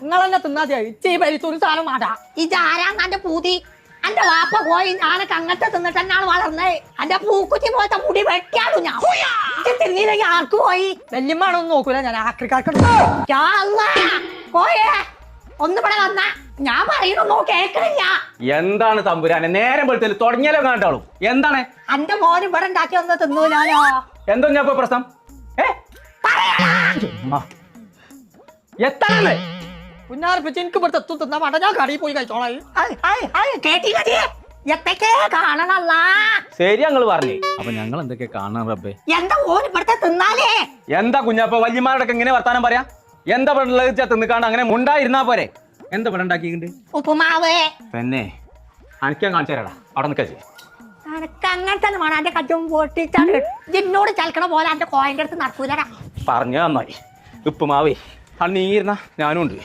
നിങ്ങളെന്നെ തിന്നാതെ ഇച്ചി പരിത്തൊരു സാധനം മാടാ. ഇതാരാണ് എന്റെ പൂതി? എന്റെ വാപ്പ പോയി ഞാനൊക്കെ അങ്ങനത്തെ തിന്നിട്ട് തന്നെയാണ് വളർന്നത്. എന്റെ പൂക്കുറ്റി പോലത്തെ മുടി വെട്ടിയാലും ഞാൻ തിന്നില്ലെങ്കിൽ ആർക്ക് പോയി? വല്യമ്മാണൊന്നും നോക്കൂല ഞാൻ ആക്രിക്കാർക്ക് പോയേ ഒന്ന് ഇവിടെ വന്ന ഞാൻ പറയുന്നു കേൾക്കണില്ല. എന്താണ് തമ്പുരാനെ നേരം വെളുത്തല് തുടങ്ങിയാലോ കണ്ടാളും എന്താണ് എന്റെ മോന് ഇവിടെ ഉണ്ടാക്കി ഒന്ന് തിന്നൂലാലോ. എന്തോ ഞാൻ പ്രശ്നം എത്താണല്ലേ കുഞ്ഞാർപ്പിച്ച് എനിക്ക് ഇവിടെ എത്തും തിന്നാ വേണ്ട. ഞാൻ കടയിൽ പോയി കഴിച്ചോളാം. എത്തൊക്കെ കാണണല്ല. ശരി ഞങ്ങൾ പറഞ്ഞേ. അപ്പൊ ഞങ്ങൾ എന്തൊക്കെ കാണാൻ റബ്ബേ. എന്താ ഓന് ഇവിടുത്തെ തിന്നാലേ? എന്താ കുഞ്ഞാപ്പ വല്യമാരോടൊക്കെ ഇങ്ങനെ വർത്താനം പറയാ? എന്താ ഇവിടെ തിന്നിക്കാണ്ട് അങ്ങനെ മുണ്ടായിരുന്നാ പോരെ? എന്താ ഇവിടെ ഉണ്ടാക്കിയിട്ടുണ്ട്? ഉപ്പുമാവ്. പിന്നെ അനക്കാൻ കാണിച്ചു തരാടാ അവിടെ നിൽക്കാ. അനക്ക് അങ്ങനെ തന്നെ വേണം. എന്റെ കജ്ജും പൊട്ടിച്ചാണ് ജിന്നോട് ചലക്കണ പോലെ എന്റെ കോയന്റെ അടുത്ത് നടക്കൂലടാ. പറഞ്ഞു നന്നായി. ഉപ്പുമാവേ അണ്ണീരുന്ന ഞാനും ഉണ്ട്.